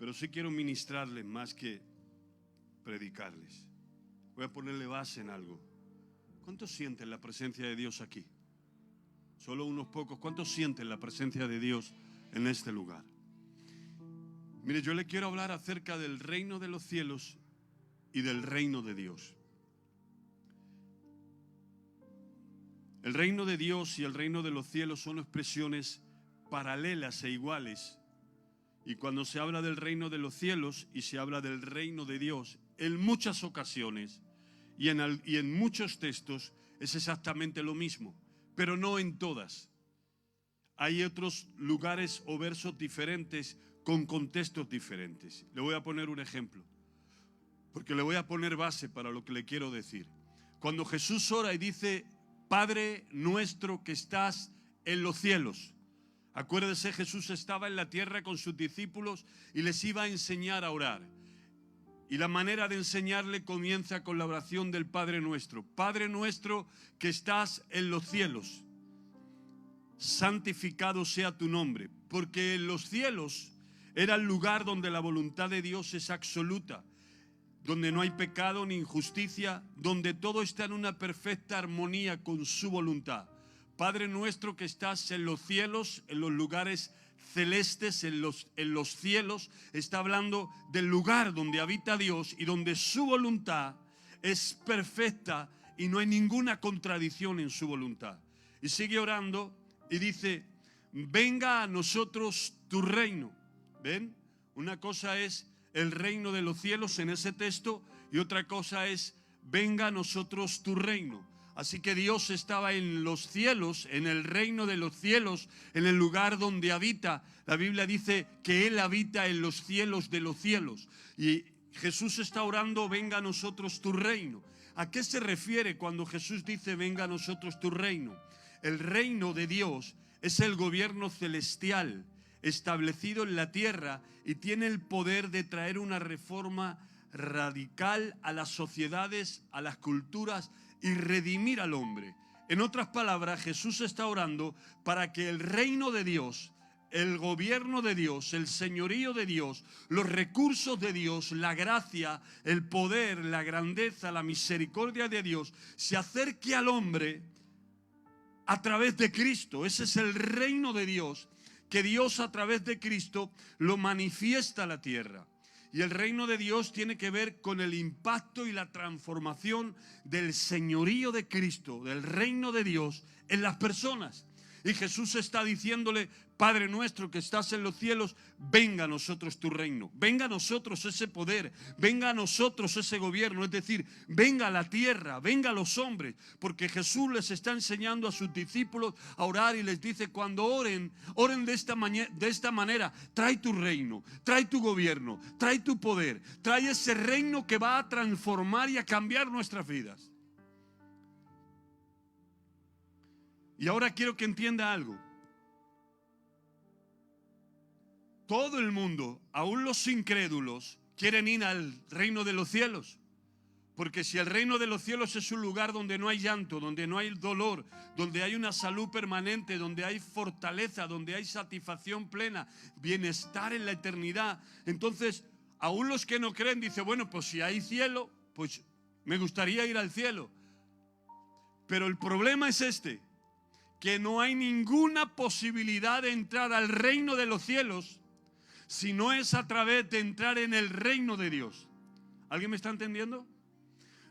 pero sí quiero ministrarles más que predicarles. Voy a ponerle base en algo. ¿Cuántos sienten la presencia de Dios aquí? Solo unos pocos. ¿Cuántos sienten la presencia de Dios en este lugar? Mire, yo le quiero hablar acerca del reino de los cielos y del reino de Dios. El reino de Dios y el reino de los cielos son expresiones paralelas e iguales. Y cuando se habla del reino de los cielos y se habla del reino de Dios, en muchas ocasiones y en muchos textos es exactamente lo mismo, pero no en todas. Hay otros lugares o versos diferentes con contextos diferentes. Le voy a poner un ejemplo, porque le voy a poner base para lo que le quiero decir. Cuando Jesús ora y dice: Padre nuestro que estás en los cielos. Acuérdese, Jesús estaba en la tierra con sus discípulos y les iba a enseñar a orar. Y la manera de enseñarle comienza con la oración del Padre nuestro. Padre nuestro que estás en los cielos, santificado sea tu nombre. Porque en los cielos era el lugar donde la voluntad de Dios es absoluta, donde no hay pecado ni injusticia, donde todo está en una perfecta armonía con su voluntad. Padre nuestro que estás en los cielos, en los lugares celestes, en los cielos, está hablando del lugar donde habita Dios y donde su voluntad es perfecta y no hay ninguna contradicción en su voluntad. Y sigue orando y dice: venga a nosotros tu reino. ¿Ven? Una cosa es el reino de los cielos en ese texto y otra cosa es: venga a nosotros tu reino. Así que Dios estaba en los cielos, en el reino de los cielos, en el lugar donde habita. La Biblia dice que Él habita en los cielos de los cielos. Y Jesús está orando: venga a nosotros tu reino. ¿A qué se refiere cuando Jesús dice venga a nosotros tu reino? El reino de Dios es el gobierno celestial establecido en la tierra y tiene el poder de traer una reforma radical a las sociedades, a las culturas y redimir al hombre. En otras palabras, Jesús está orando para que el reino de Dios, el gobierno de Dios, el señorío de Dios, los recursos de Dios, la gracia, el poder, la grandeza, la misericordia de Dios se acerque al hombre a través de Cristo. Ese es el reino de Dios, que Dios a través de Cristo lo manifiesta a la tierra. Y el reino de Dios tiene que ver con el impacto y la transformación del señorío de Cristo, del reino de Dios en las personas. Y Jesús está diciéndole: Padre nuestro que estás en los cielos, venga a nosotros tu reino, venga a nosotros ese poder, venga a nosotros ese gobierno, es decir, venga a la tierra, venga a los hombres, porque Jesús les está enseñando a sus discípulos a orar y les dice: cuando oren, oren de esta manera, trae tu reino, trae tu gobierno, trae tu poder, trae ese reino que va a transformar y a cambiar nuestras vidas. Y ahora quiero que entienda algo. Todo el mundo, aún los incrédulos, quieren ir al reino de los cielos. Porque si el reino de los cielos es un lugar donde no hay llanto, donde no hay dolor, donde hay una salud permanente, donde hay fortaleza, donde hay satisfacción plena, bienestar en la eternidad, entonces aún los que no creen dicen: bueno, pues si hay cielo, pues me gustaría ir al cielo. Pero el problema es este: que no hay ninguna posibilidad de entrar al reino de los cielos si no es a través de entrar en el reino de Dios. ¿Alguien me está entendiendo?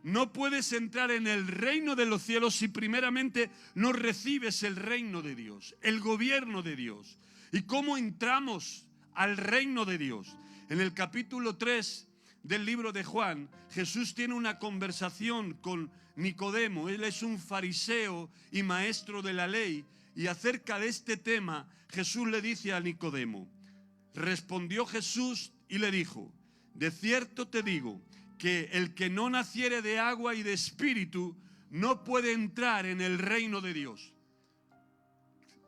No puedes entrar en el reino de los cielos si primeramente no recibes el reino de Dios, el gobierno de Dios. ¿Y cómo entramos al reino de Dios? En el capítulo 3 del libro de Juan, Jesús tiene una conversación con Nicodemo. Él es un fariseo y maestro de la ley, y acerca de este tema Jesús le dice a Nicodemo: respondió Jesús y le dijo: de cierto te digo que el que no naciere de agua y de espíritu no puede entrar en el reino de Dios.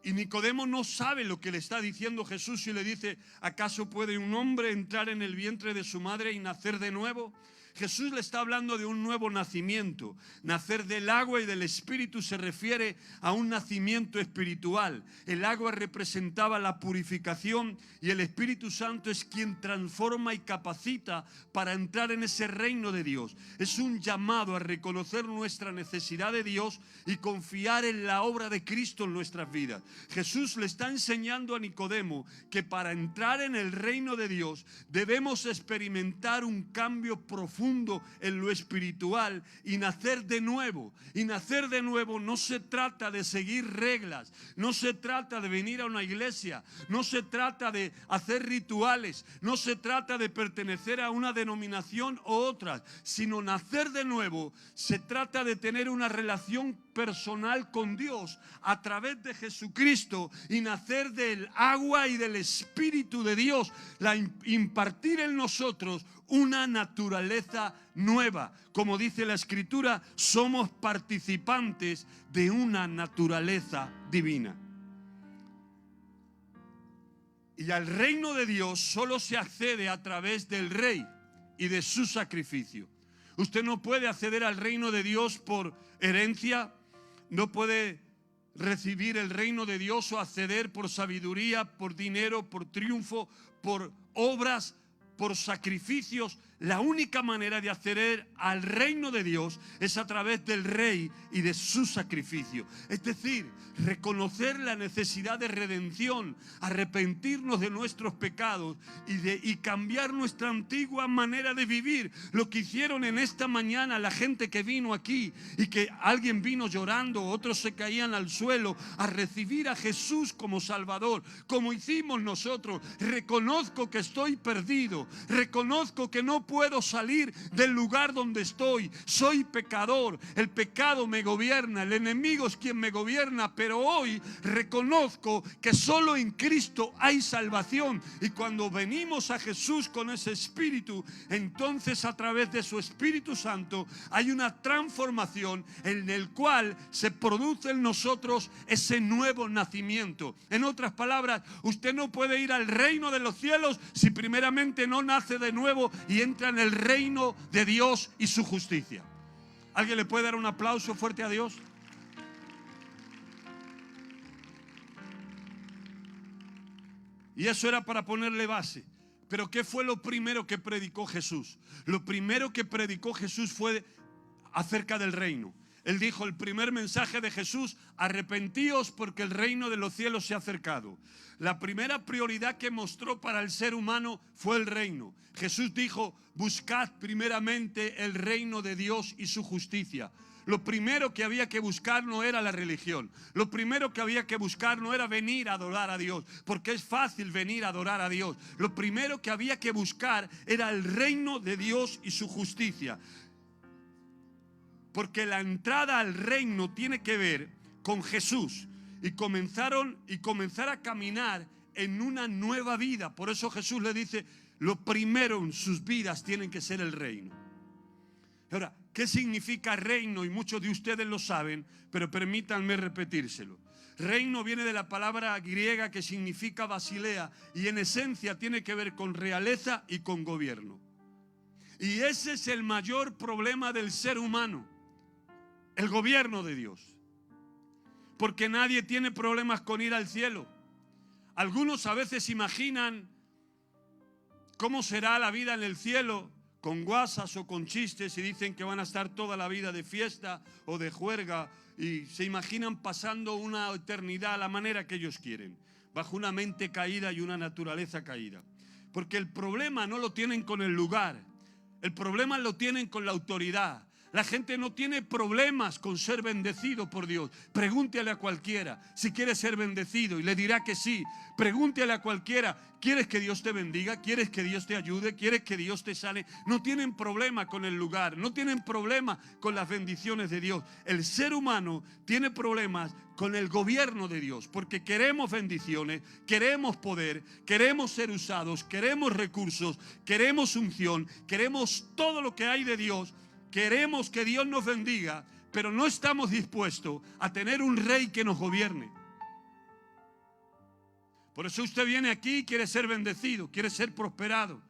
Y Nicodemo no sabe lo que le está diciendo Jesús y le dice: ¿acaso puede un hombre entrar en el vientre de su madre y nacer de nuevo? Jesús le está hablando de un nuevo nacimiento. Nacer del agua y del Espíritu se refiere a un nacimiento espiritual. El agua representaba la purificación y el Espíritu Santo es quien transforma y capacita para entrar en ese reino de Dios. Es un llamado a reconocer nuestra necesidad de Dios y confiar en la obra de Cristo en nuestras vidas. Jesús le está enseñando a Nicodemo que para entrar en el reino de Dios debemos experimentar un cambio profundo en lo espiritual y nacer de nuevo. Y nacer de nuevo no se trata de seguir reglas, no se trata de venir a una iglesia, no se trata de hacer rituales, no se trata de pertenecer a una denominación u otra, sino nacer de nuevo se trata de tener una relación personal con Dios a través de Jesucristo y nacer del agua y del Espíritu de Dios, impartir en nosotros una naturaleza nueva. Como dice la Escritura, somos participantes de una naturaleza divina. Y al reino de Dios solo se accede a través del Rey y de su sacrificio. Usted no puede acceder al reino de Dios por herencia, no puede recibir el reino de Dios o acceder por sabiduría, por dinero, por triunfo, por obras, por sacrificios. La única manera de acceder al reino de Dios es a través del Rey y de su sacrificio. Es decir, reconocer la necesidad de redención, arrepentirnos de nuestros pecados y cambiar nuestra antigua manera de vivir. Lo que hicieron en esta mañana la gente que vino aquí y que alguien vino llorando, otros se caían al suelo a recibir a Jesús como Salvador, como hicimos nosotros. Reconozco que estoy perdido, reconozco que no puedo salir del lugar donde estoy, soy pecador, el pecado me gobierna, el enemigo es quien me gobierna, pero hoy reconozco que solo en Cristo hay salvación. Y cuando venimos a Jesús con ese Espíritu, entonces a través de su Espíritu Santo hay una transformación en el cual se produce en nosotros ese nuevo nacimiento. En otras palabras, usted no puede ir al reino de los cielos si primeramente no nace de nuevo y entra en el reino de Dios y su justicia. ¿Alguien le puede dar un aplauso fuerte a Dios? Y eso era para ponerle base. Pero ¿qué fue lo primero que predicó Jesús? Lo primero que predicó Jesús fue acerca del reino. Él dijo, el primer mensaje de Jesús: arrepentíos porque el reino de los cielos se ha acercado. La primera prioridad que mostró para el ser humano fue el reino. Jesús dijo, buscad primeramente el reino de Dios y su justicia. Lo primero que había que buscar no era la religión. Lo primero que había que buscar no era venir a adorar a Dios, porque es fácil venir a adorar a Dios. Lo primero que había que buscar era el reino de Dios y su justicia. Porque la entrada al reino tiene que ver con Jesús y comenzar a caminar en una nueva vida. Por eso Jesús le dice, lo primero en sus vidas tiene que ser el reino. Ahora, ¿qué significa reino? Y muchos de ustedes lo saben, pero permítanme repetírselo. Reino viene de la palabra griega que significa basilea y en esencia tiene que ver con realeza y con gobierno. Y ese es el mayor problema del ser humano, el gobierno de Dios. Porque nadie tiene problemas con ir al cielo. Algunos a veces imaginan cómo será la vida en el cielo, con guasas o con chistes, y dicen que van a estar toda la vida de fiesta o de juerga, y se imaginan pasando una eternidad a la manera que ellos quieren, bajo una mente caída y una naturaleza caída. Porque el problema no lo tienen con el lugar, el problema lo tienen con la autoridad. La gente no tiene problemas con ser bendecido por Dios. Pregúntele a cualquiera si quiere ser bendecido y le dirá que sí. Pregúntele a cualquiera, ¿quieres que Dios te bendiga? ¿Quieres que Dios te ayude? ¿Quieres que Dios te sane? No tienen problema con el lugar, no tienen problema con las bendiciones de Dios. El ser humano tiene problemas con el gobierno de Dios, porque queremos bendiciones, queremos poder, queremos ser usados, queremos recursos, queremos unción, queremos todo lo que hay de Dios. Queremos que Dios nos bendiga, pero no estamos dispuestos a tener un rey que nos gobierne. Por eso usted viene aquí y quiere ser bendecido, quiere ser prosperado,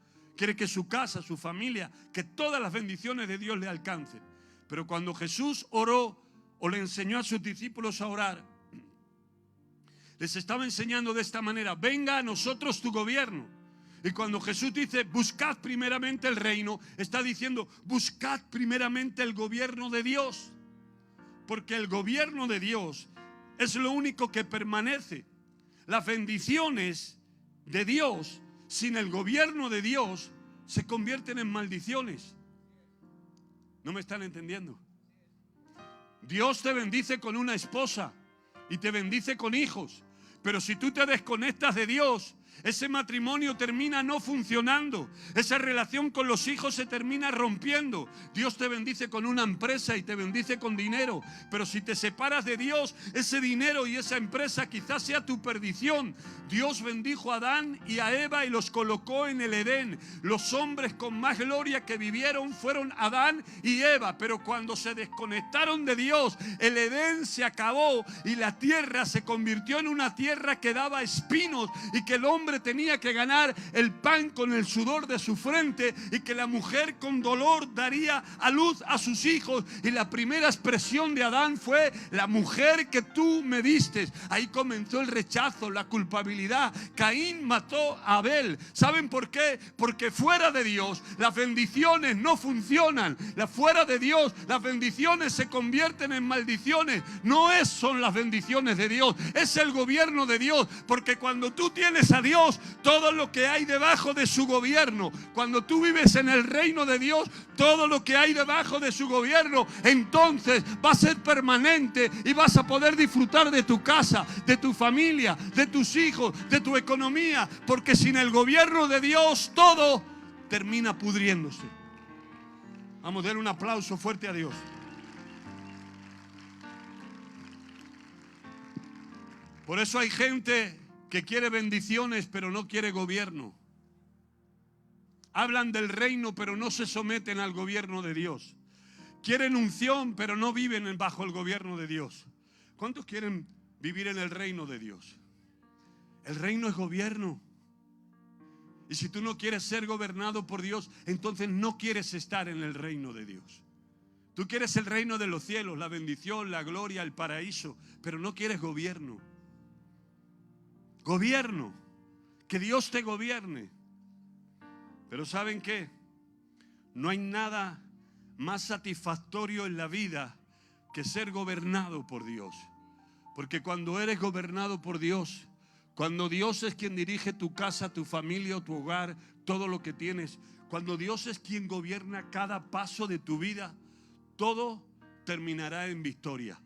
quiere que su casa, su familia, que todas las bendiciones de Dios le alcancen. Pero cuando Jesús oró o le enseñó a sus discípulos a orar, les estaba enseñando de esta manera: venga a nosotros tu gobierno. Y cuando Jesús dice buscad primeramente el reino, está diciendo buscad primeramente el gobierno de Dios. Porque el gobierno de Dios es lo único que permanece. Las bendiciones de Dios, sin el gobierno de Dios, se convierten en maldiciones. ¿No me están entendiendo? Dios te bendice con una esposa y te bendice con hijos. Pero si tú te desconectas de Dios, ese matrimonio termina no funcionando. Esa relación con los hijos se termina rompiendo. Dios te bendice con una empresa y te bendice con dinero. Pero si te separas de Dios, ese dinero y esa empresa quizás sea tu perdición. Dios bendijo a Adán y a Eva y los colocó en el Edén. Los hombres con más gloria que vivieron fueron Adán y Eva. Pero cuando se desconectaron de Dios, el Edén se acabó y la tierra se convirtió en una tierra que daba espinos y que el hombre tenía que ganar el pan con el sudor de su frente y que la mujer con dolor daría a luz a sus hijos. Y la primera expresión de Adán fue: la mujer que tú me diste. Ahí comenzó el rechazo, la culpabilidad. Caín mató a Abel. ¿Saben por qué? Porque fuera de Dios las bendiciones no funcionan. Fuera de Dios las bendiciones se convierten en maldiciones. No son las bendiciones de Dios, es el gobierno de Dios. Porque cuando tú tienes a Dios, todo lo que hay debajo de su gobierno, cuando tú vives en el reino de Dios, todo lo que hay debajo de su gobierno, entonces va a ser permanente y vas a poder disfrutar de tu casa, de tu familia, de tus hijos, de tu economía. Porque sin el gobierno de Dios todo termina pudriéndose. Vamos a dar un aplauso fuerte a Dios. Por eso hay gente que quiere bendiciones pero no quiere gobierno. Hablan del reino pero no se someten al gobierno de Dios. Quieren unción pero no viven bajo el gobierno de Dios. ¿Cuántos quieren vivir en el reino de Dios? El reino es gobierno. Y si tú no quieres ser gobernado por Dios, entonces no quieres estar en el reino de Dios. Tú quieres el reino de los cielos, la bendición, la gloria, el paraíso, pero no quieres gobierno. Gobierno, que Dios te gobierne. Pero ¿saben qué? No hay nada más satisfactorio en la vida que ser gobernado por Dios. Porque cuando eres gobernado por Dios, cuando Dios es quien dirige tu casa, tu familia, tu hogar, todo lo que tienes, cuando Dios es quien gobierna cada paso de tu vida, todo terminará en victoria.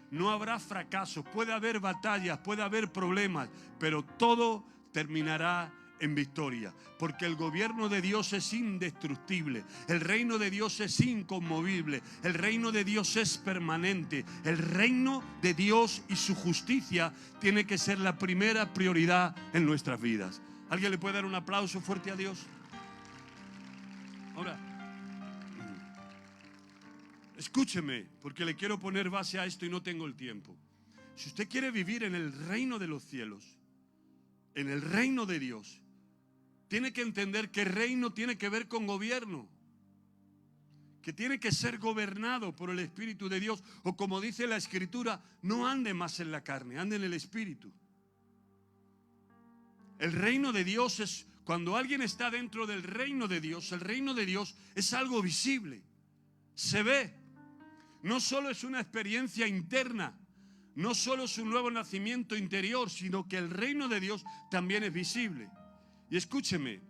No habrá fracasos, puede haber batallas, puede haber problemas, pero todo terminará en victoria. Porque el gobierno de Dios es indestructible, el reino de Dios es inconmovible, el reino de Dios es permanente. El reino de Dios y su justicia tiene que ser la primera prioridad en nuestras vidas. ¿Alguien le puede dar un aplauso fuerte a Dios? Ahora, escúcheme, porque le quiero poner base a esto y no tengo el tiempo. Si usted quiere vivir en el reino de los cielos, en el reino de Dios, tiene que entender que reino tiene que ver con gobierno, que tiene que ser gobernado por el Espíritu de Dios, o como dice la Escritura, no ande más en la carne, ande en el Espíritu. El reino de Dios es cuando alguien está dentro del reino de Dios. El reino de Dios es algo visible, se ve. No solo es una experiencia interna, no solo es un nuevo nacimiento interior, sino que el reino de Dios también es visible. Y escúcheme,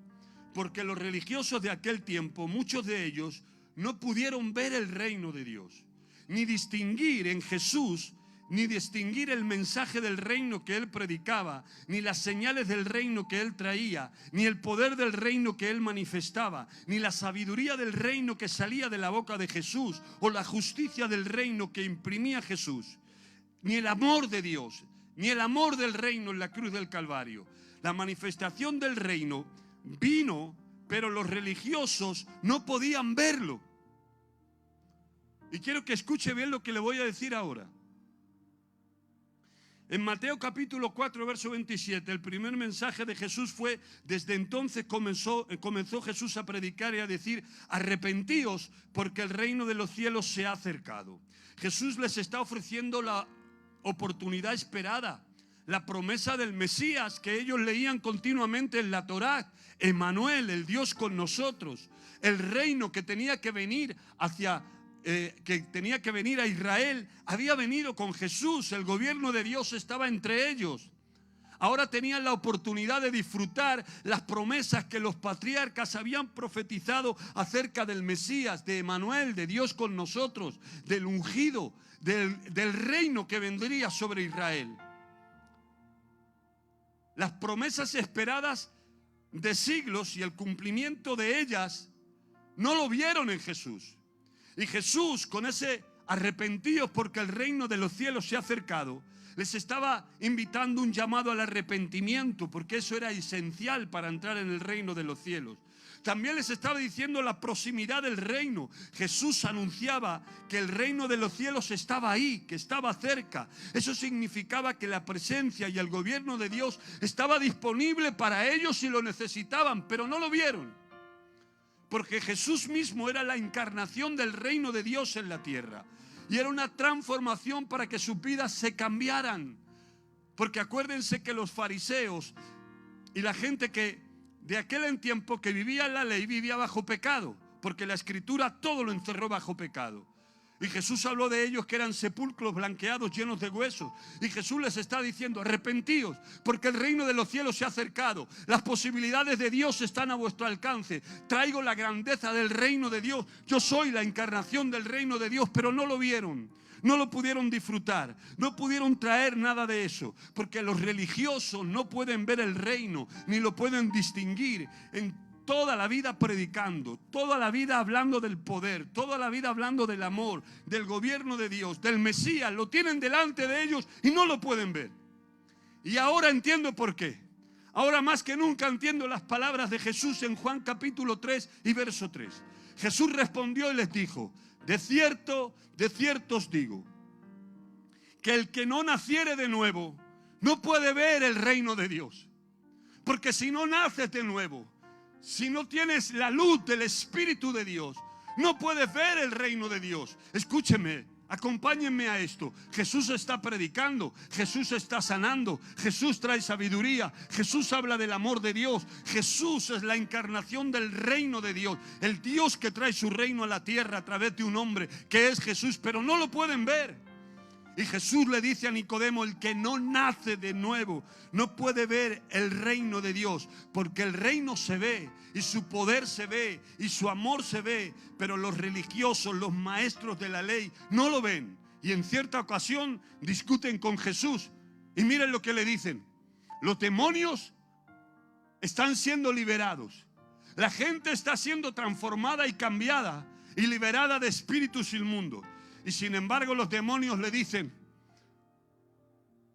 porque los religiosos de aquel tiempo, muchos de ellos no pudieron ver el reino de Dios, ni distinguir en Jesús, ni distinguir el mensaje del reino que Él predicaba, ni las señales del reino que Él traía, ni el poder del reino que Él manifestaba, ni la sabiduría del reino que salía de la boca de Jesús, o la justicia del reino que imprimía Jesús, ni el amor de Dios, ni el amor del reino en la cruz del Calvario. La manifestación del reino vino, pero los religiosos no podían verlo. Y quiero que escuche bien lo que le voy a decir ahora. En Mateo capítulo 4, verso 27, el primer mensaje de Jesús fue: desde entonces comenzó Jesús a predicar y a decir: arrepentíos, porque el reino de los cielos se ha acercado. Jesús les está ofreciendo la oportunidad esperada, la promesa del Mesías que ellos leían continuamente en la Torá: Emmanuel, el Dios con nosotros, el reino que tenía que venir a Israel, había venido con Jesús. El gobierno de Dios estaba entre ellos. Ahora tenían la oportunidad de disfrutar las promesas que los patriarcas habían profetizado acerca del Mesías, de Emmanuel, de Dios con nosotros, del ungido, del reino que vendría sobre Israel. Las promesas esperadas de siglos y el cumplimiento de ellas no lo vieron en Jesús. Y Jesús, con ese arrepentidos porque el reino de los cielos se ha acercado, les estaba invitando un llamado al arrepentimiento, porque eso era esencial para entrar en el reino de los cielos. También les estaba diciendo la proximidad del reino. Jesús anunciaba que el reino de los cielos estaba ahí, que estaba cerca. Eso significaba que la presencia y el gobierno de Dios estaba disponible para ellos si lo necesitaban, pero no lo vieron. Porque Jesús mismo era la encarnación del reino de Dios en la tierra. Y era una transformación para que sus vidas se cambiaran. Porque acuérdense que los fariseos y la gente que de aquel tiempo que vivía en la ley vivía bajo pecado. Porque la Escritura todo lo encerró bajo pecado. Y Jesús habló de ellos que eran sepulcros blanqueados llenos de huesos. Y Jesús les está diciendo: arrepentíos, porque el reino de los cielos se ha acercado. Las posibilidades de Dios están a vuestro alcance. Traigo la grandeza del reino de Dios. Yo soy la encarnación del reino de Dios, pero no lo vieron. No lo pudieron disfrutar, no pudieron traer nada de eso, porque los religiosos no pueden ver el reino, ni lo pueden distinguir. En toda la vida predicando, toda la vida hablando del poder, toda la vida hablando del amor, del gobierno de Dios, del Mesías, lo tienen delante de ellos y no lo pueden ver. Y ahora entiendo por qué. Ahora más que nunca entiendo las palabras de Jesús en Juan capítulo 3 y verso 3. Jesús respondió y les dijo: de cierto os digo, que el que no naciere de nuevo no puede ver el reino de Dios. Porque si no naces de nuevo, si no tienes la luz del Espíritu de Dios, no puedes ver el reino de Dios. Escúcheme, acompáñenme a esto. Jesús está predicando, Jesús está sanando, Jesús trae sabiduría, Jesús habla del amor de Dios. Jesús es la encarnación del reino de Dios, el Dios que trae su reino a la tierra a través de un hombre que es Jesús, pero no lo pueden ver. Y Jesús le dice a Nicodemo: el que no nace de nuevo no puede ver el reino de Dios, porque el reino se ve y su poder se ve y su amor se ve, pero los religiosos, los maestros de la ley no lo ven. Y en cierta ocasión discuten con Jesús y miren lo que le dicen: los demonios están siendo liberados, la gente está siendo transformada y cambiada y liberada de espíritus inmundos. Y sin embargo los demonios le dicen: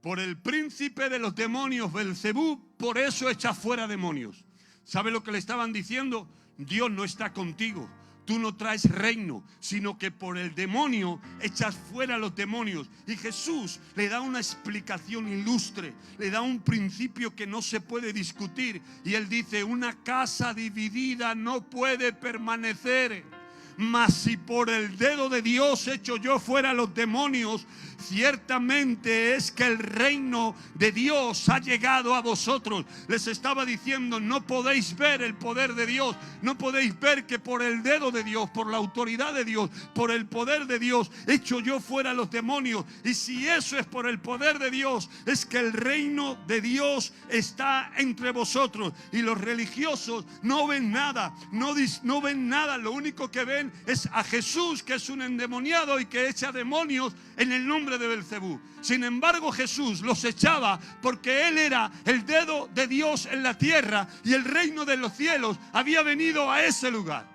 por el príncipe de los demonios, Belcebú, por eso echa fuera demonios. ¿Sabe lo que le estaban diciendo? Dios no está contigo, tú no traes reino, sino que por el demonio echas fuera los demonios. Y Jesús le da una explicación ilustre, le da un principio que no se puede discutir. Y él dice: una casa dividida no puede permanecer. Mas si por el dedo de Dios echo yo fuera los demonios, ciertamente es que el reino de Dios ha llegado a vosotros. Les estaba diciendo: no podéis ver el poder de Dios, no podéis ver que por el dedo de Dios, por la autoridad de Dios, por el poder de Dios, echo yo fuera los demonios. Y si eso es por el poder de Dios, es que el reino de Dios está entre vosotros. Y los religiosos no ven nada, no ven nada. Lo único que ven es a Jesús, que es un endemoniado y que echa demonios en el nombre de Belcebú. Sin embargo, Jesús los echaba porque Él era el dedo de Dios en la tierra y el reino de los cielos había venido a ese lugar.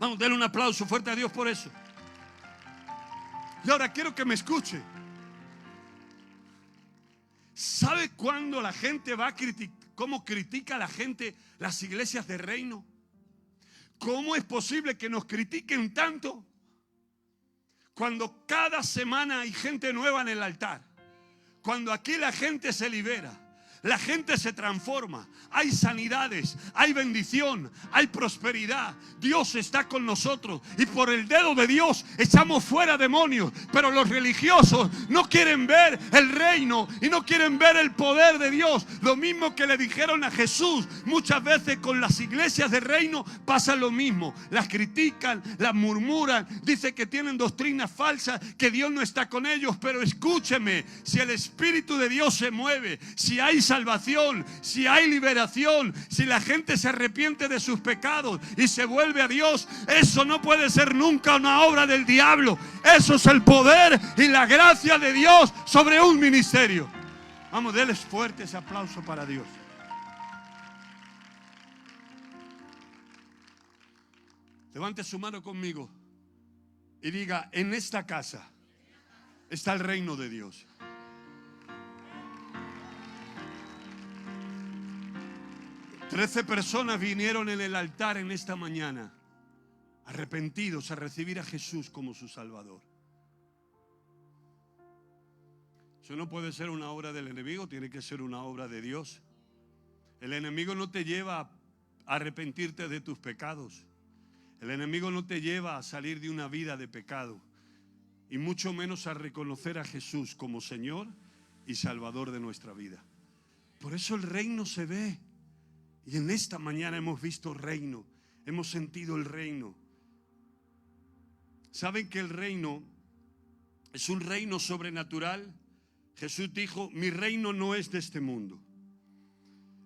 Vamos, denle un aplauso fuerte a Dios por eso. Y ahora quiero que me escuche. ¿Sabe cuándo la gente va a criticar? ¿Cómo critica la gente las iglesias de reino? ¿Cómo es posible que nos critiquen tanto cuando cada semana hay gente nueva en el altar? Cuando aquí la gente se libera, la gente se transforma, hay sanidades, hay bendición, hay prosperidad. Dios está con nosotros y por el dedo de Dios echamos fuera demonios. Pero los religiosos no quieren ver el reino y no quieren ver el poder de Dios. Lo mismo que le dijeron a Jesús. Muchas veces con las iglesias de reino pasa lo mismo. Las critican, las murmuran, dicen que tienen doctrinas falsas, que Dios no está con ellos. Pero escúcheme, si el Espíritu de Dios se mueve, si hay salvación, si hay liberación, si la gente se arrepiente de sus pecados y se vuelve a Dios, eso no puede ser nunca una obra del diablo. Eso es el poder y la gracia de Dios sobre un ministerio. Vamos, denles fuerte ese aplauso para Dios. Levante su mano conmigo y diga: en esta casa está el reino de Dios. Trece personas vinieron en el altar en esta mañana, arrepentidos a recibir a Jesús como su Salvador. Eso no puede ser una obra del enemigo, tiene que ser una obra de Dios. El enemigo no te lleva a arrepentirte de tus pecados. El enemigo no te lleva a salir de una vida de pecado, y mucho menos a reconocer a Jesús como Señor y Salvador de nuestra vida. Por eso el reino se ve. Y en esta mañana hemos visto reino, hemos sentido el reino. ¿Saben que el reino es un reino sobrenatural? Jesús dijo: mi reino no es de este mundo.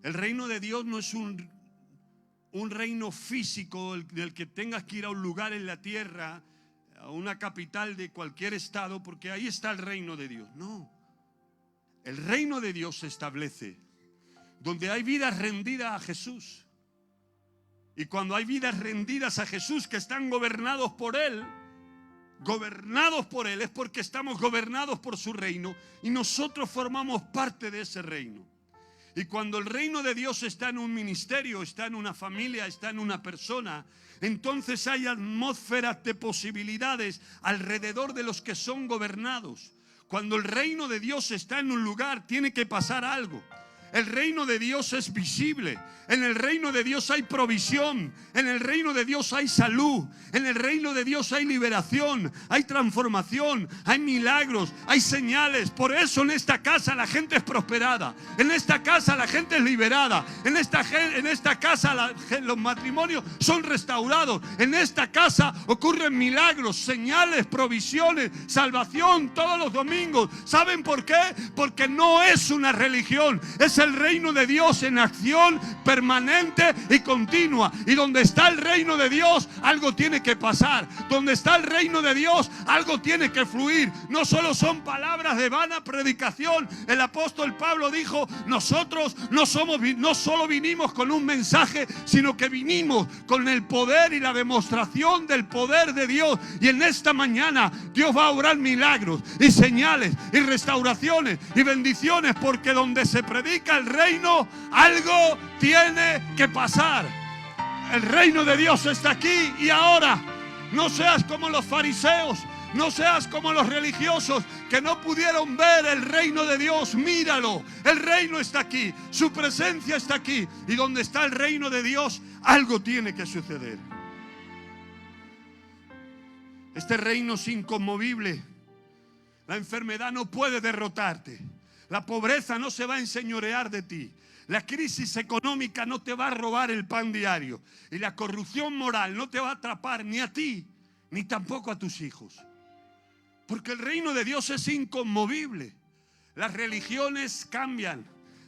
El reino de Dios no es un reino físico del que tengas que ir a un lugar en la tierra, a una capital de cualquier estado, porque ahí está el reino de Dios. No, el reino de Dios se establece donde hay vidas rendidas a Jesús. Y cuando hay vidas rendidas a Jesús que están gobernados por Él, es porque estamos gobernados por su reino y nosotros formamos parte de ese reino. Y cuando el reino de Dios está en un ministerio, está en una familia, está en una persona, entonces hay atmósferas de posibilidades alrededor de los que son gobernados. Cuando el reino de Dios está en un lugar, tiene que pasar algo. El reino de Dios es visible. En el reino de Dios hay provisión. En el reino de Dios hay salud. En el reino de Dios hay liberación, hay transformación, hay milagros, hay señales. Por eso en esta casa la gente es prosperada. En esta casa la gente es liberada. En esta casa los matrimonios son restaurados. En esta casa ocurren milagros, señales, provisiones, salvación todos los domingos. ¿Saben por qué? Porque no es una religión, es el reino de Dios en acción permanente y continua. Y donde está el reino de Dios, algo tiene que pasar. Donde está el reino de Dios, algo tiene que fluir. No solo son palabras de vana predicación. El apóstol Pablo dijo: nosotros no solo vinimos con un mensaje, sino que vinimos con el poder y la demostración del poder de Dios. Y en esta mañana Dios va a obrar milagros y señales y restauraciones y bendiciones, porque donde se predica el reino, algo tiene que pasar. El reino de Dios está aquí y ahora. No seas como los fariseos, no seas como los religiosos que no pudieron ver el reino de Dios. Míralo, el reino está aquí, su presencia está aquí, y donde está el reino de Dios, algo tiene que suceder. Este reino es inconmovible. La enfermedad no puede derrotarte. La pobreza no se va a enseñorear de ti. La crisis económica no te va a robar el pan diario. Y la corrupción moral no te va a atrapar ni a ti, ni tampoco a tus hijos. Porque el reino de Dios es inconmovible. Las religiones cambian.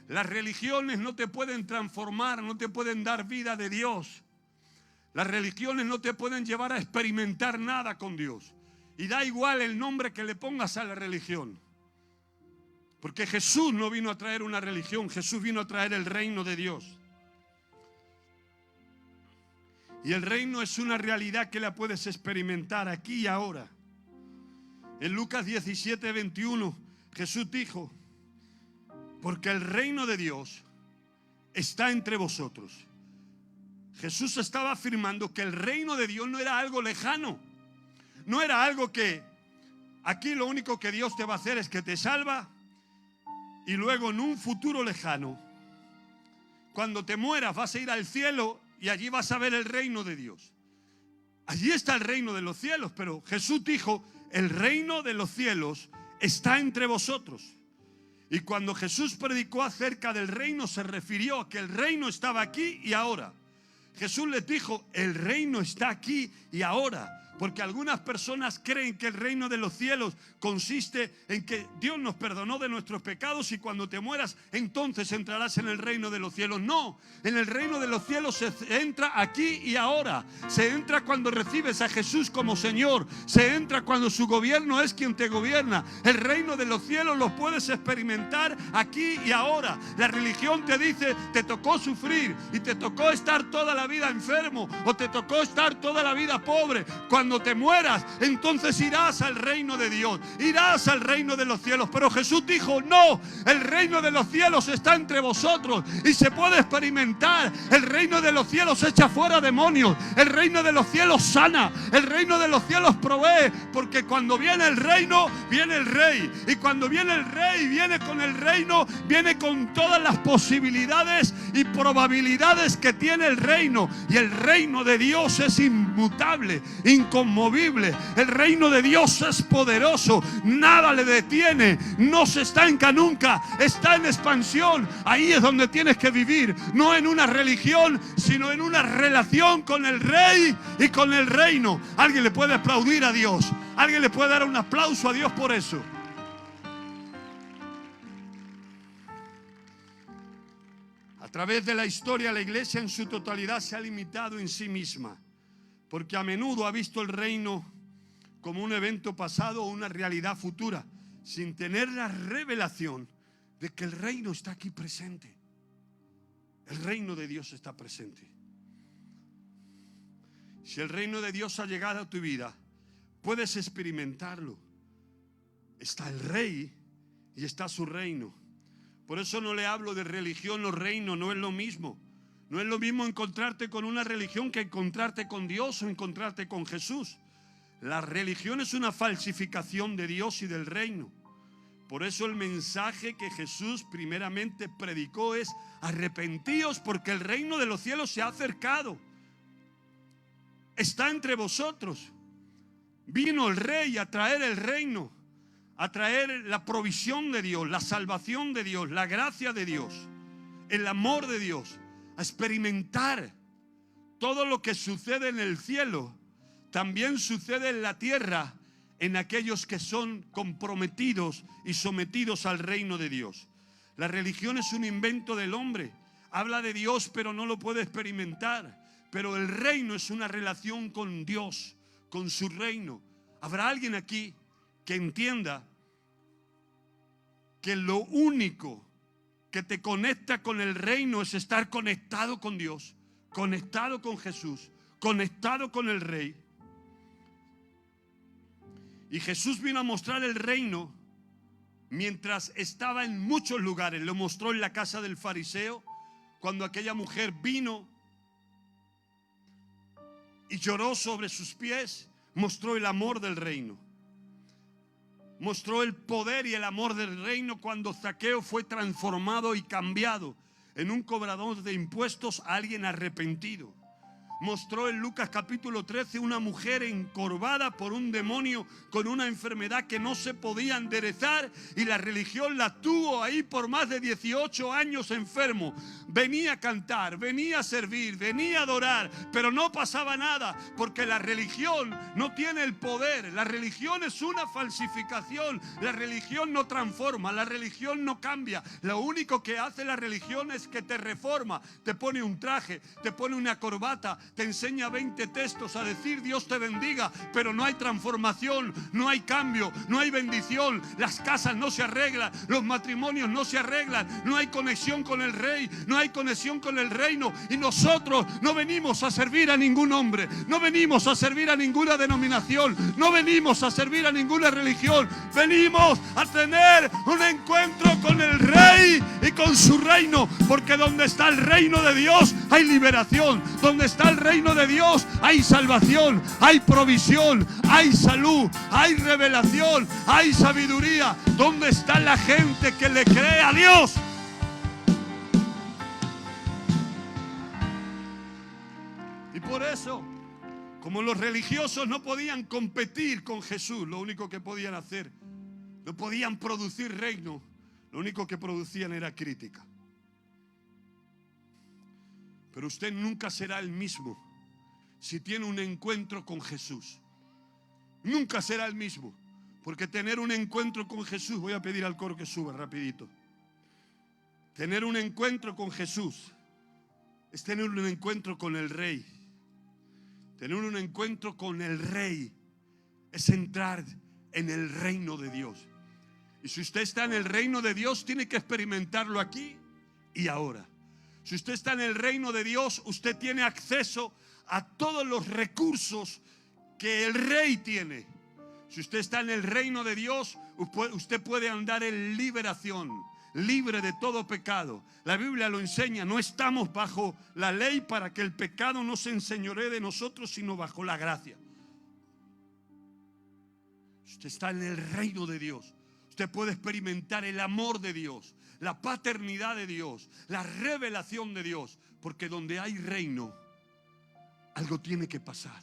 Las religiones no te pueden transformar, no te pueden dar vida de Dios. Las religiones no te pueden llevar a experimentar nada con Dios. Y da igual el nombre que le pongas a la religión. Porque Jesús no vino a traer una religión, Jesús vino a traer el reino de Dios. Y el reino es una realidad que la puedes experimentar aquí y ahora. En Lucas 17, 21, Jesús dijo: porque el reino de Dios está entre vosotros. Jesús estaba afirmando que el reino de Dios no era algo lejano. No era algo que aquí lo único que Dios te va a hacer es que te salva Y luego en un futuro lejano, cuando te mueras, vas a ir al cielo y allí vas a ver el reino de Dios. Allí está el reino de los cielos, pero Jesús dijo, el reino de los cielos está entre vosotros. Y cuando Jesús predicó acerca del reino, se refirió a que el reino estaba aquí y ahora. Jesús les dijo, el reino está aquí y ahora. Porque algunas personas creen que el reino de los cielos consiste en que Dios nos perdonó de nuestros pecados y cuando te mueras, entonces entrarás en el reino de los cielos. No, en el reino de los cielos se entra aquí y ahora. Se entra cuando recibes a Jesús como Señor. Se entra cuando su gobierno es quien te gobierna. El reino de los cielos lo puedes experimentar aquí y ahora. La religión te dice, te tocó sufrir y te tocó estar toda la vida enfermo o te tocó estar toda la vida pobre. Cuando te mueras, entonces irás al reino de Dios, irás al reino de los cielos. Pero Jesús dijo, no, el reino de los cielos está entre vosotros y se puede experimentar. El reino de los cielos echa fuera demonios, el reino de los cielos sana, el reino de los cielos provee, porque cuando viene el reino, viene el rey, y cuando viene el rey, viene con el reino, viene con todas las posibilidades y probabilidades que tiene el reino. Y el reino de Dios es inmutable, inconmovible. El reino de Dios es poderoso, nada le detiene, no se estanca nunca, está en expansión. Ahí es donde tienes que vivir, no en una religión, sino en una relación con el rey y con el reino. Alguien le puede aplaudir a Dios, alguien le puede dar un aplauso a Dios por eso. A través de la historia, la iglesia en su totalidad se ha limitado en sí misma, porque a menudo ha visto el reino como un evento pasado o una realidad futura, sin tener la revelación de que el reino está aquí presente. El reino de Dios está presente. Si el reino de Dios ha llegado a tu vida, puedes experimentarlo. Está el rey y está su reino. Por eso no le hablo de religión o reino, no es lo mismo. No es lo mismo encontrarte con una religión que encontrarte con Dios o encontrarte con Jesús. La religión es una falsificación de Dios y del reino. Por eso el mensaje que Jesús primeramente predicó es: arrepentíos porque el reino de los cielos se ha acercado. Está entre vosotros. Vino el rey a traer el reino, a traer la provisión de Dios, la salvación de Dios, la gracia de Dios, el amor de Dios. A experimentar todo lo que sucede en el cielo, también sucede en la tierra, en aquellos que son comprometidos y sometidos al reino de Dios. La religión es un invento del hombre. Habla de Dios, pero no lo puede experimentar. Pero el reino es una relación con Dios, con su reino. ¿Habrá alguien aquí que entienda que lo único que te conecta con el reino es estar conectado con Dios, conectado con Jesús, conectado con el Rey? Y Jesús vino a mostrar el reino mientras estaba en muchos lugares. Lo mostró en la casa del fariseo, cuando aquella mujer vino y lloró sobre sus pies. Mostró el amor del reino. Mostró el poder y el amor del reino cuando Zaqueo fue transformado y cambiado en un cobrador de impuestos a alguien arrepentido. Mostró en Lucas capítulo 13 una mujer encorvada por un demonio con una enfermedad que no se podía enderezar, y la religión la tuvo ahí por más de 18 años enfermo. Venía a cantar, venía a servir, venía a adorar, pero no pasaba nada, porque la religión no tiene el poder. La religión es una falsificación. La religión no transforma, la religión no cambia. Lo único que hace la religión es que te reforma, te pone un traje, te pone una corbata, te enseña 20 textos a decir Dios te bendiga, pero no hay transformación, no hay cambio, no hay bendición. Las casas no se arreglan, los matrimonios no se arreglan, no hay conexión con el Rey, no hay conexión con el reino. Y nosotros no venimos a servir a ningún hombre, no venimos a servir a ninguna denominación, no venimos a servir a ninguna religión. Venimos a tener un encuentro con el Rey y con su reino, porque donde está el reino de Dios hay liberación, donde está el reino de Dios hay salvación, hay provisión, hay salud, hay revelación, hay sabiduría. ¿Dónde está la gente que le cree a Dios? Y por eso, como los religiosos no podían competir con Jesús, lo único que podían hacer, no podían producir reino, lo único que producían era crítica. Pero usted nunca será el mismo si tiene un encuentro con Jesús. Nunca será el mismo. Porque tener un encuentro con Jesús, voy a pedir al coro que suba rapidito. Tener un encuentro con Jesús es tener un encuentro con el Rey. Tener un encuentro con el Rey es entrar en el reino de Dios. Y si usted está en el reino de Dios, tiene que experimentarlo aquí y ahora. Si usted está en el reino de Dios, usted tiene acceso a todos los recursos que el Rey tiene. Si usted está en el reino de Dios, usted puede andar en liberación, libre de todo pecado. La Biblia lo enseña, no estamos bajo la ley para que el pecado no se enseñoree de nosotros, sino bajo la gracia. Usted está en el reino de Dios. Usted puede experimentar el amor de Dios, la paternidad de Dios, la revelación de Dios. Porque donde hay reino, algo tiene que pasar.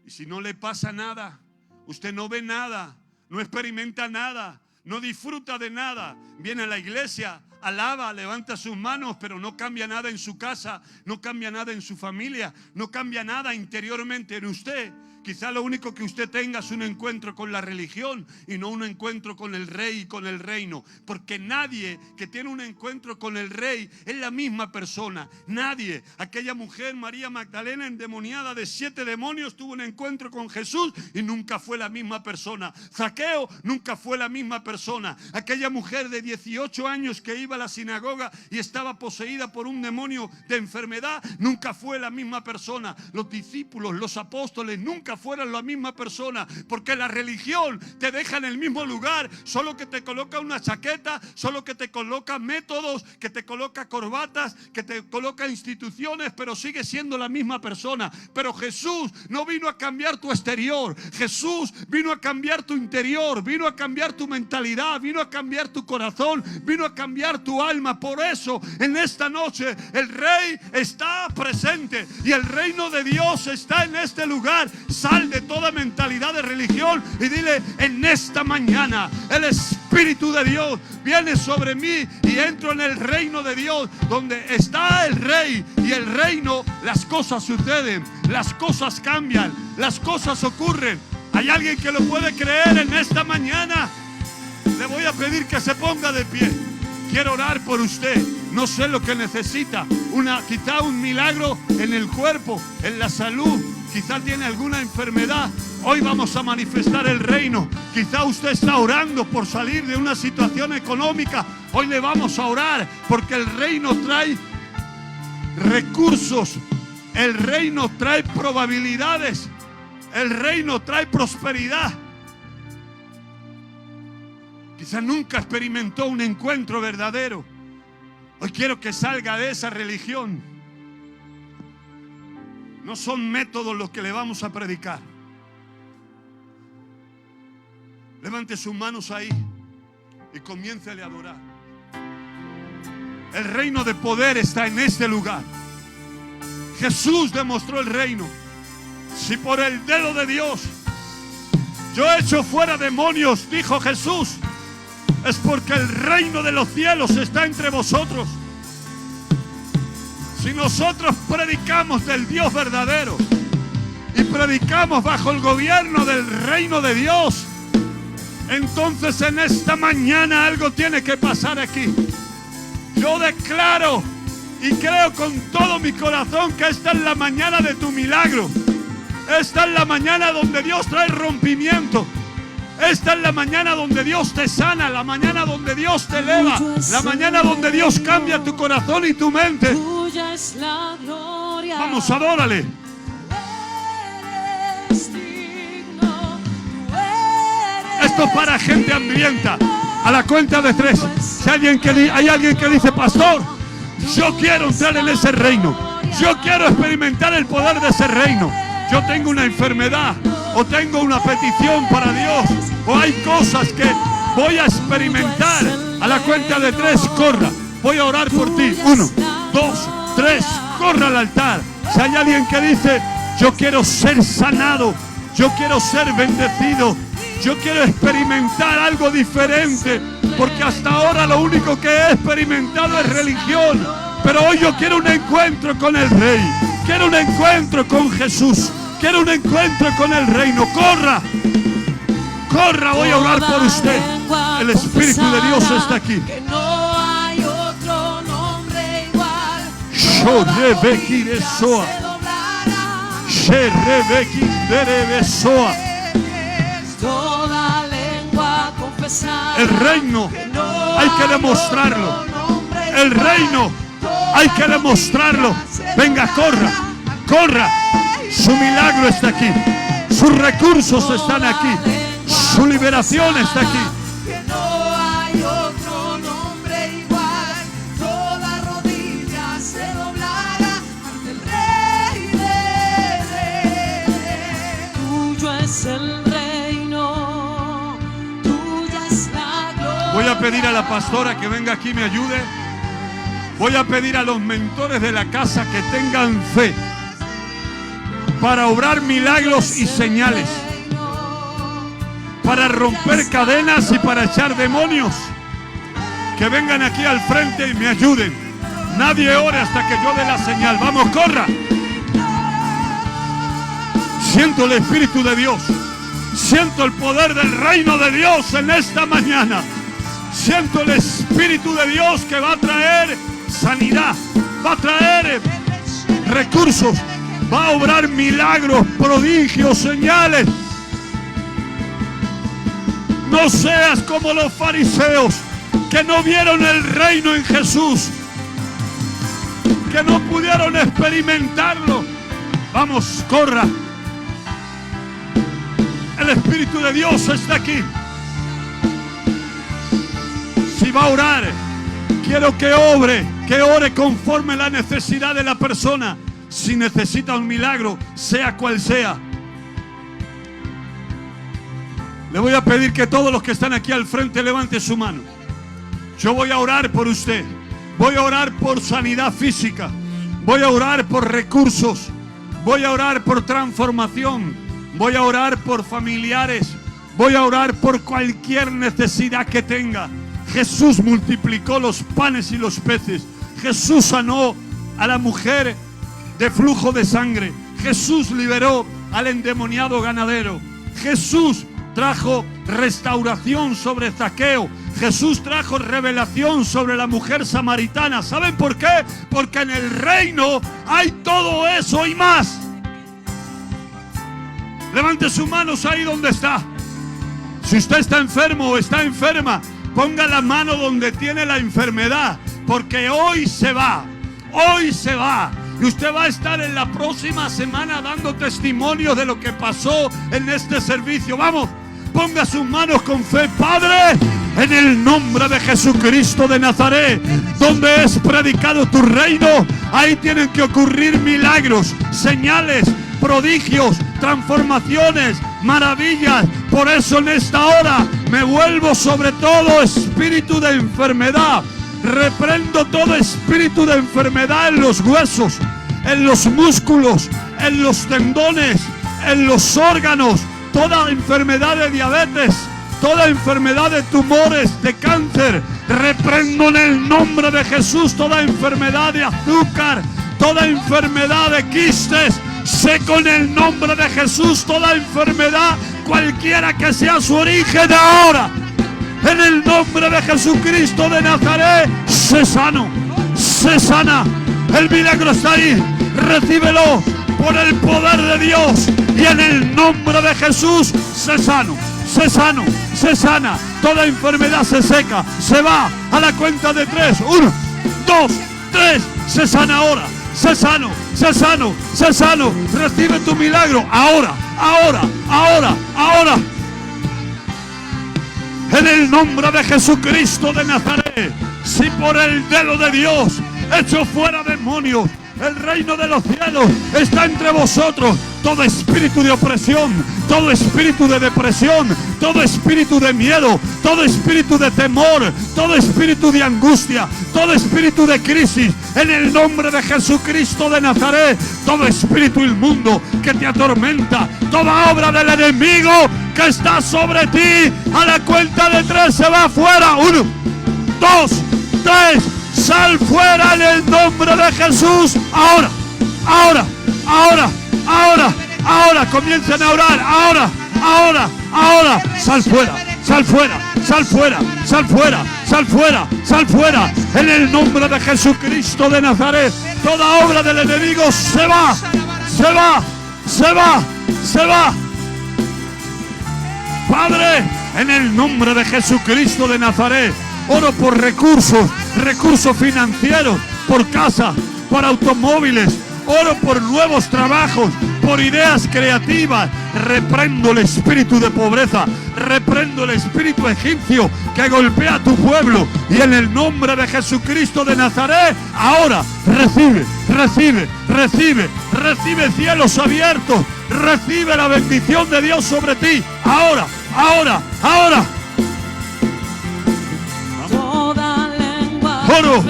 Y si no le pasa nada, usted no ve nada, no experimenta nada, no disfruta de nada, viene a la iglesia, alaba, levanta sus manos, pero no cambia nada en su casa, no cambia nada en su familia, no cambia nada interiormente en usted. Quizá lo único que usted tenga es un encuentro con la religión y no un encuentro con el Rey y con el reino. Porque nadie que tiene un encuentro con el Rey es la misma persona. Nadie. Aquella mujer, María Magdalena, endemoniada de 7 demonios, tuvo un encuentro con Jesús y nunca fue la misma persona. Zaqueo nunca fue la misma persona. Aquella mujer de 18 años que iba a la sinagoga y estaba poseída por un demonio de enfermedad, nunca fue la misma persona. Los discípulos, los apóstoles, nunca fueran la misma persona, porque la religión te deja en el mismo lugar, solo que te coloca una chaqueta, solo que te coloca métodos, que te coloca corbatas, que te coloca instituciones, pero sigue siendo la misma persona. Pero Jesús no vino a cambiar tu exterior, Jesús vino a cambiar tu interior, vino a cambiar tu mentalidad, vino a cambiar tu corazón, vino a cambiar tu alma. Por eso en esta noche el Rey está presente y el reino de Dios está en este lugar. Sal de toda mentalidad de religión y dile: en esta mañana el Espíritu de Dios viene sobre mí y entro en el reino de Dios, donde está el Rey y el reino. Las cosas suceden, las cosas cambian, las cosas ocurren. ¿Hay alguien que lo puede creer en esta mañana? Le voy a pedir que se ponga de pie. Quiero orar por usted. No sé lo que necesita. Quizá un milagro en el cuerpo, en la salud. Quizá tiene alguna enfermedad. Hoy vamos a manifestar el reino. Quizá usted está orando por salir de una situación económica. Hoy le vamos a orar porque el reino trae recursos. El reino trae probabilidades. El reino trae prosperidad. Quizá nunca experimentó un encuentro verdadero. Hoy quiero que salga de esa religión. No son métodos los que le vamos a predicar. Levante sus manos ahí y comiéncele a adorar. El reino de poder está en este lugar. Jesús demostró el reino. Si por el dedo de Dios yo echo fuera demonios, dijo Jesús, es porque el reino de los cielos está entre vosotros. Si nosotros predicamos del Dios verdadero y predicamos bajo el gobierno del reino de Dios, entonces en esta mañana algo tiene que pasar aquí. Yo declaro y creo con todo mi corazón que esta es la mañana de tu milagro. Esta es la mañana donde Dios trae rompimiento. Esta es la mañana donde Dios te sana, la mañana donde Dios te eleva, la mañana donde Dios cambia tu corazón y tu mente. Tuya es la gloria. Vamos, adórale. Esto es para gente hambrienta. A la cuenta de 3. Si hay alguien que dice: pastor, yo quiero entrar en ese reino. Yo quiero experimentar el poder de ese reino. Yo tengo una enfermedad o tengo una petición para Dios o hay cosas que voy a experimentar. A la cuenta de 3, corra. Voy a orar por ti. 1, 2, 3, corra al altar. Si hay alguien que dice, yo quiero ser sanado, yo quiero ser bendecido, yo quiero experimentar algo diferente, porque hasta ahora lo único que he experimentado es religión. Pero hoy yo quiero un encuentro con el Rey. Quiero un encuentro con Jesús. Quiero un encuentro con el reino. ¡Corra! ¡Corra! Voy a orar por usted. El Espíritu de Dios está aquí. Que no hay otro nombre igual. Toda lengua confesará. El reino hay que demostrarlo. El reino hay que demostrarlo. Venga, corra, corra. Su milagro está aquí. Sus recursos están aquí. Su liberación está aquí. Que no hay otro nombre igual. Toda rodilla se doblará ante el Rey. Tuyo es el reino, tuya es la gloria. Voy a pedir a la pastora que venga aquí y me ayude. Voy a pedir a los mentores de la casa que tengan fe para obrar milagros y señales, para romper cadenas y para echar demonios. Que vengan aquí al frente y me ayuden. Nadie ore hasta que yo dé la señal. Vamos, corra. Siento el Espíritu de Dios. Siento el poder del reino de Dios en esta mañana. Siento el Espíritu de Dios que va a traer sanidad, va a traer recursos, va a obrar milagros, prodigios, señales. No seas como los fariseos que no vieron el reino en Jesús, que no pudieron experimentarlo. Vamos, corra. El Espíritu de Dios está aquí. Si va a orar, quiero que ore conforme la necesidad de la persona. Si necesita un milagro, sea cual sea. Le voy a pedir que todos los que están aquí al frente levanten su mano. Yo voy a orar por usted. Voy a orar por sanidad física. Voy a orar por recursos. Voy a orar por transformación. Voy a orar por familiares. Voy a orar por cualquier necesidad que tenga. Jesús multiplicó los panes y los peces. Jesús sanó a la mujer de flujo de sangre. Jesús liberó al endemoniado ganadero. Jesús trajo restauración sobre Zaqueo. Jesús trajo revelación sobre la mujer samaritana. ¿Saben por qué? Porque en el reino hay todo eso y más. Levante sus manos ahí donde está. Si usted está enfermo o está enferma, ponga la mano donde tiene la enfermedad, porque hoy se va. Hoy se va. Y usted va a estar en la próxima semana dando testimonio de lo que pasó en este servicio. Vamos, ponga sus manos con fe. Padre, en el nombre de Jesucristo de Nazaret, donde es predicado tu reino, ahí tienen que ocurrir milagros, señales, prodigios, transformaciones, maravillas. Por eso en esta hora me vuelvo sobre todo espíritu de enfermedad. Reprendo todo espíritu de enfermedad en los huesos, en los músculos, en los tendones, en los órganos. Toda enfermedad de diabetes, toda enfermedad de tumores, de cáncer. Reprendo en el nombre de Jesús toda enfermedad de azúcar, toda enfermedad de quistes. Seco en el nombre de Jesús toda enfermedad, cualquiera que sea su origen ahora. En el nombre de Jesucristo de Nazaret, sé sano, sé sana. El milagro está ahí, recíbelo por el poder de Dios. Y en el nombre de Jesús, sé sano, sé sano, sé sana. Toda enfermedad se seca, se va a la cuenta de 3. 1, 2, 3, sé sana ahora. Sé sano, sé sano, sé sano. Recibe tu milagro ahora, ahora, ahora, ahora. En el nombre de Jesucristo de Nazaret, si por el dedo de Dios echo fuera demonios, El reino de los cielos está entre vosotros. Todo espíritu de opresión, todo espíritu de depresión, todo espíritu de miedo, todo espíritu de temor, todo espíritu de angustia, todo espíritu de crisis, en el nombre de Jesucristo de Nazaret, todo espíritu inmundo que te atormenta, toda obra del enemigo que está sobre ti, a la cuenta de 3 se va fuera. 1, 2, 3, sal fuera en el nombre de Jesús. Ahora, ahora, ahora, ahora, ahora, comiencen a orar. Ahora, ahora, ahora, sal fuera, sal fuera, sal fuera, sal fuera, sal fuera, sal fuera, en el nombre de Jesucristo de Nazaret. Toda obra del enemigo se va, se va, se va, se va. Padre, en el nombre de Jesucristo de Nazaret, oro por recursos, recursos financieros, por casa, por automóviles. Oro por nuevos trabajos, por ideas creativas. Reprendo el espíritu de pobreza, reprendo el espíritu egipcio que golpea a tu pueblo. Y en el nombre de Jesucristo de Nazaret, ahora recibe, recibe, recibe, recibe cielos abiertos. Recibe la bendición de Dios sobre ti. Ahora, ahora, ahora. Oro,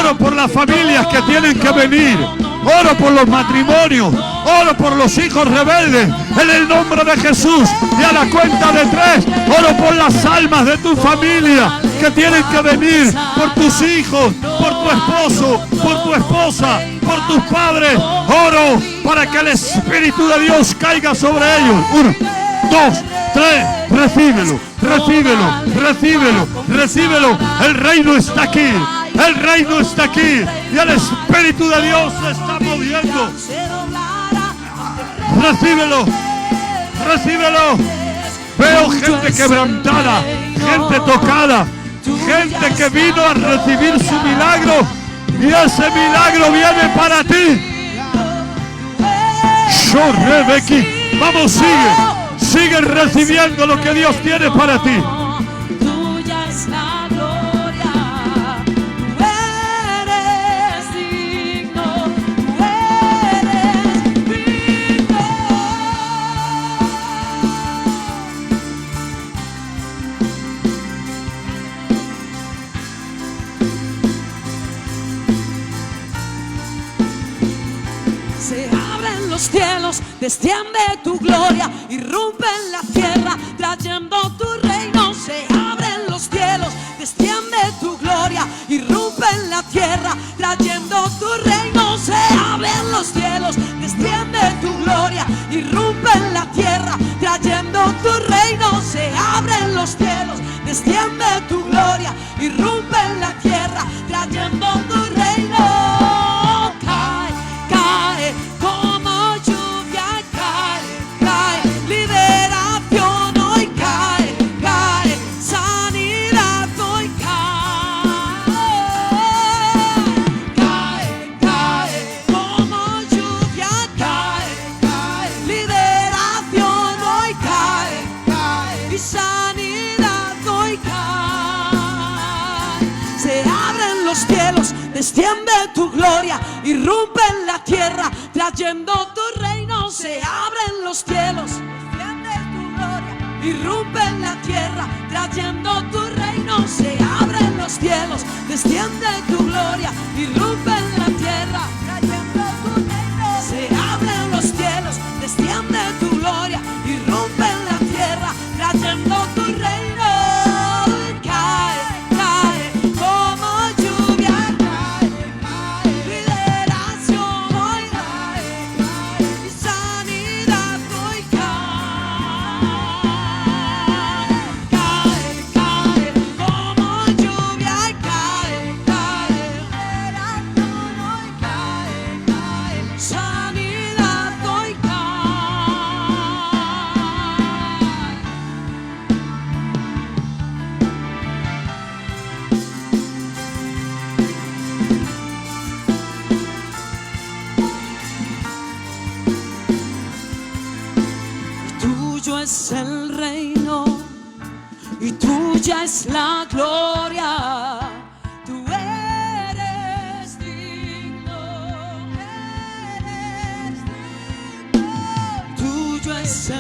oro por las familias que tienen que venir. Oro por los matrimonios, oro por los hijos rebeldes, en el nombre de Jesús. Y a la cuenta de 3, oro por las almas de tu familia que tienen que venir, por tus hijos, por tu esposo, por tu esposa, por tus padres. Oro para que el Espíritu de Dios caiga sobre ellos. 1, 2, 3, recíbelo, recíbelo, recíbelo, recíbelo. El reino está aquí. El reino está aquí y el Espíritu de Dios se está moviendo. Recíbelo, recíbelo. Veo gente quebrantada, gente tocada, gente que vino a recibir su milagro y ese milagro viene para ti. Shorrebeki. Vamos, sigue recibiendo lo que Dios tiene para ti. Cielos, desciende tu gloria, irrumpe en la tierra, trayendo tu reino. Se abren los cielos, desciende tu gloria, irrumpe en la tierra, trayendo tu reino. Se abren los cielos, desciende tu gloria, irrumpe en la tierra, trayendo tu reino. Se abren los cielos, desciende tu gloria, irrumpe en la tierra, trayendo tu reino. Cae, cae, como lluvia cae, cae, liberación hoy cae, cae, sanidad hoy cae, cae, cae, como lluvia cae, cae, liberación hoy cae, cae, y sanidad hoy cae. Se abren los cielos, desciende tu gloria, irrumpe en la tierra, trayendo tu reino. Se abren los cielos, desciende tu gloria, irrumpe en la tierra, trayendo tu reino. Se abren los cielos, desciende tu gloria, irrumpe en la tierra, trayendo tu reino. Se abren los cielos, desciende tu gloria, irrumpe en la tierra, trayendo tu reino. Cae, cae, como lluvia cae, cae, liberación hoy cae, cae, y sanidad hoy cae, cae, cae, como lluvia cae, cae, liberación hoy cae, cae, sanidad hoy cae. Tuyo es el reino y tuya es la gloria. Tú eres digno. presencia.